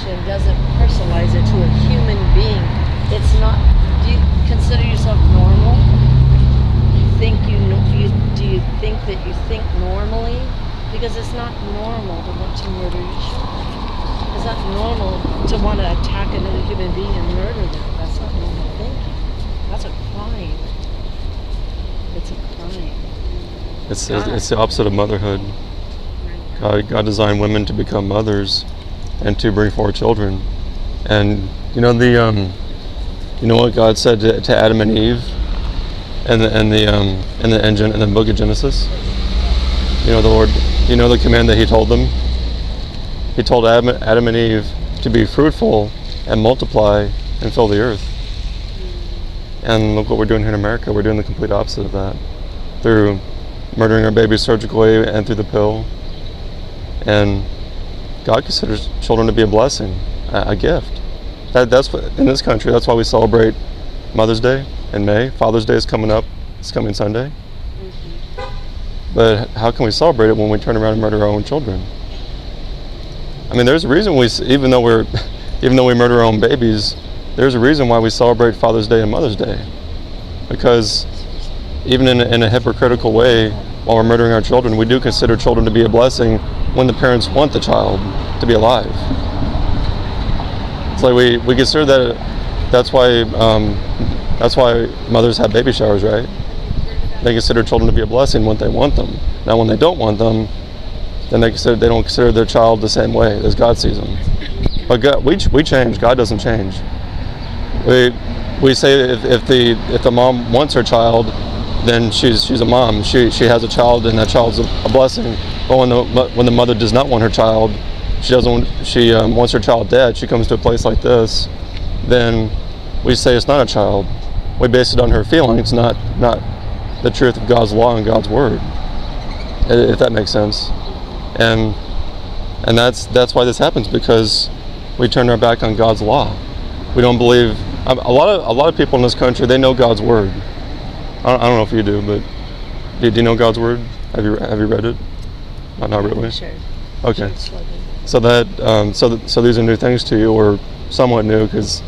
Christian doesn't personalize it to a human being. It's not. Do you consider yourself normal? Do you think that you think normally? Because it's not normal to want to murder your children. It's not normal to want to attack another human being and murder them. That's not normal thinking. That's a crime. It's a crime. It's the opposite of motherhood. God designed women to become mothers and to bring forth children. And you know what God said to Adam and Eve in the book of Genesis? You know the Lord, you know the command that he told them? He told Adam and Eve to be fruitful and multiply and fill the earth. And look what we're doing here in America. We're doing the complete opposite of that. Through murdering our babies surgically and through the pill. And God considers children to be a blessing, a gift. That's what, in this country, that's why we celebrate Mother's Day in May. Father's Day is coming up. It's coming Sunday. Mm-hmm. But how can we celebrate it when we turn around and murder our own children? I mean, there's a reason even though we murder our own babies, there's a reason why we celebrate Father's Day and Mother's Day. Because even in a hypocritical way, while we're murdering our children, we do consider children to be a blessing when the parents want the child to be alive. It's like we consider that's why mothers have baby showers, right? They consider children to be a blessing when they want them. Now, when they don't want them, then they don't consider their child the same way as God sees them. But God, we change. God doesn't change. We say if the mom wants her child, then she's a mom. She has a child, and that child's a blessing. But when the mother does not want her child, she wants her child dead. She comes to a place like this, then we say it's not a child. We base it on her feelings, not the truth of God's law and God's word. If that makes sense. And that's why this happens, because we turn our back on God's law. We don't believe. A lot of people in this country, they know God's word. I don't know if you do, but do you know God's word? Have you read it? Not really. Sure. Okay. So so these are new things to you, or somewhat new, because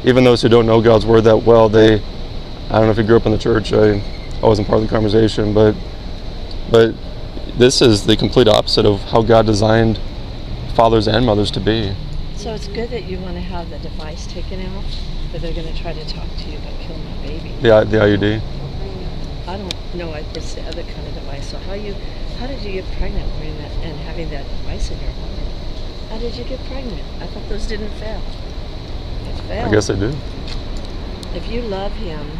even those who don't know God's word that well, I don't know if you grew up in the church. I wasn't part of the conversation, but this is the complete opposite of how God designed fathers and mothers to be. So it's good that you want to have the device taken out, but they're going to try to talk to you about killing my baby. The IUD. I don't know. It's the other kind of device. So how did you get pregnant wearing that and having that device in your arm? How did you get pregnant? I thought those didn't fail. It failed. I guess they do. If you love him,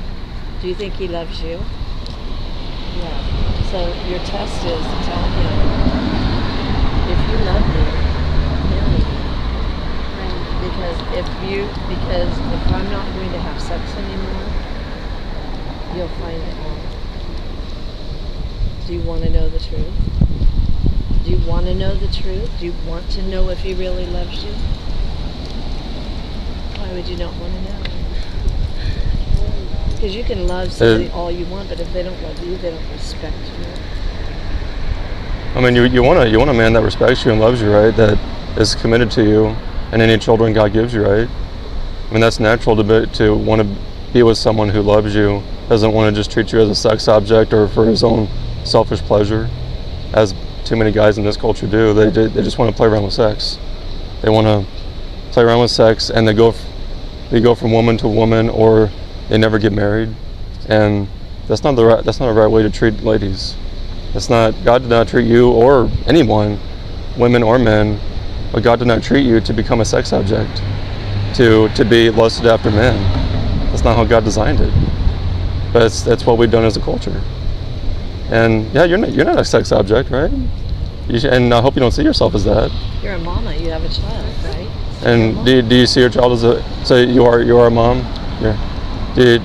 do you think he loves you? Yeah. So your test is to tell him, if you love me, marry me. Because if I'm not going to have sex anymore, you'll find it hard. Do you want to know the truth? Do you want to know the truth? Do you want to know if he really loves you? Why would you not want to know? Because you can love somebody all you want, but if they don't love you, they don't respect you. I mean, you want a man that respects you and loves you, right? That is committed to you, and any children God gives you, right? I mean, that's natural to want to be with someone who loves you, doesn't want to just treat you as a sex object or for his own selfish pleasure, as too many guys in this culture do. They just want to play around with sex. They want to play around with sex, and they go from woman to woman, or they never get married. And that's not the right way to treat ladies. God did not treat you or anyone, women or men, but God did not treat you to become a sex object, to be lusted after men. That's not how God designed it. But that's what we've done as a culture. And yeah, you're not a sex object, right? And I hope you don't see yourself as that. You're a mama. You have a child, right? So and do you see your child as so you are a mom? Yeah. Did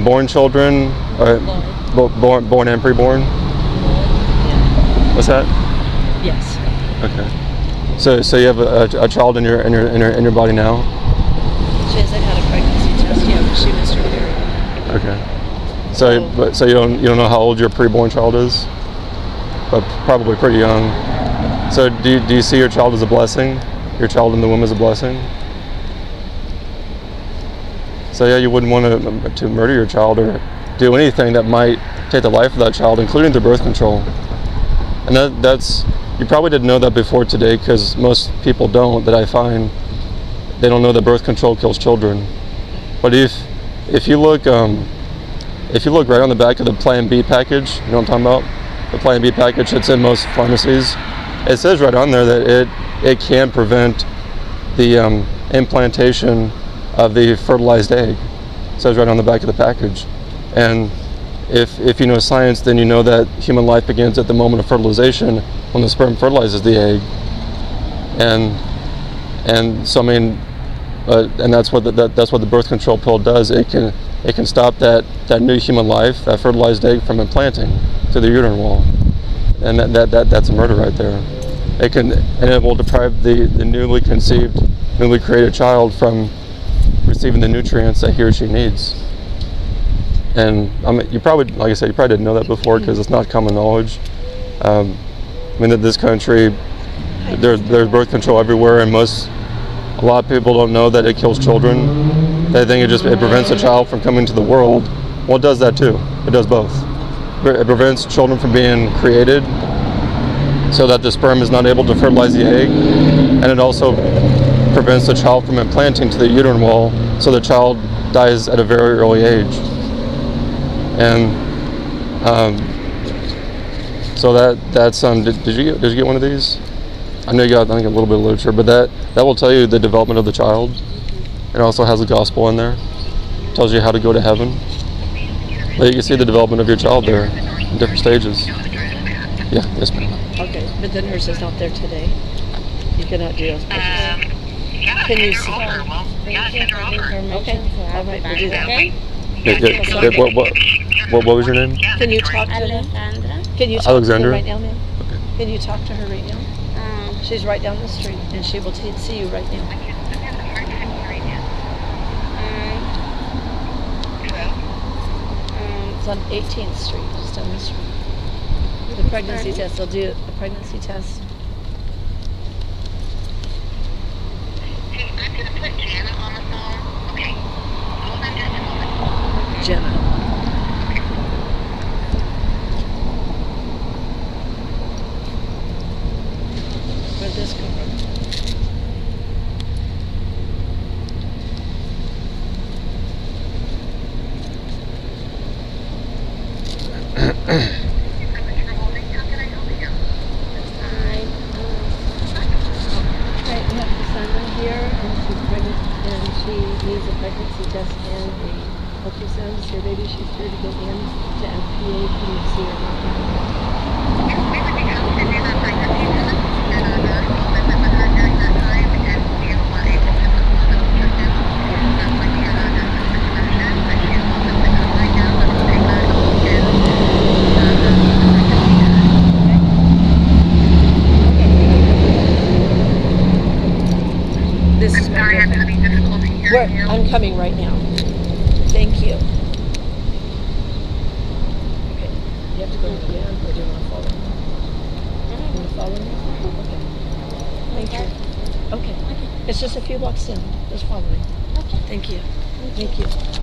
born children, born and preborn? Yeah. What's that? Yes. Okay. So you have a child in your body now? She hasn't had a pregnancy test yet, but she missed her period. Okay. So you don't know how old your preborn child is, but probably pretty young. So do you see your child as a blessing? your child in the womb is a blessing. So yeah, you wouldn't want to murder your child or do anything that might take the life of that child, including through birth control. And that's, you probably didn't know that before today, because most people don't, that I find, they don't know that birth control kills children. But if you look right on the back of the Plan B package, you know what I'm talking about? The Plan B package that's in most pharmacies, it says right on there that it can prevent the implantation of the fertilized egg. It says right on the back of the package. And if you know science, then you know that human life begins at the moment of fertilization, when the sperm fertilizes the egg. And so I mean, and that's what the birth control pill does. It can stop that new human life, that fertilized egg, from implanting to the uterine wall, and that's a murder right there. It will deprive the newly conceived, newly created child from receiving the nutrients that he or she needs. And I mean, you probably, like I said, you probably didn't know that before, because it's not common knowledge. I mean, in this country, there's birth control everywhere, and a lot of people don't know that it kills children. They think it prevents a child from coming to the world. Well, it does that too. It does both. It prevents children from being created, so that the sperm is not able to fertilize the egg, and it also prevents the child from implanting to the uterine wall, so the child dies at a very early age. And so that's did you get one of these? I know you got, I think, a little bit of literature, but that will tell you the development of the child. It also has the gospel in there. It tells you how to go to heaven. But you can see the development of your child there in different stages. Yeah, yes ma'am. Okay, but the nurse is not there today. You cannot do those pictures. Can you see? Okay, all right, we'll do that. What was your name? Can you talk to her? Alejandra. Can you talk Alexandra? to her right now, ma'am? Okay. Can you talk to her right now? She's right down the street, and she will see you right now. It's on 18th Street, just down the street. The pregnancy test. They'll do a pregnancy test. I'm going to put Jenna on the phone. Okay. Hold on just a moment. Jenna. Where'd this come from? Right, we have Cassandra here, and she's pregnant, and she needs a pregnancy test and a ultrasound. So maybe she's here to go in to FPA. Can you see her right now? This is Sorry, I'm having difficulty hearing you. I'm coming right now. Thank you. Okay. You have to go in again, or do you want to follow me? You want to follow me? Okay. Thank you. Okay. It's just a few blocks in. Just follow me. Okay. Thank you. Thank you.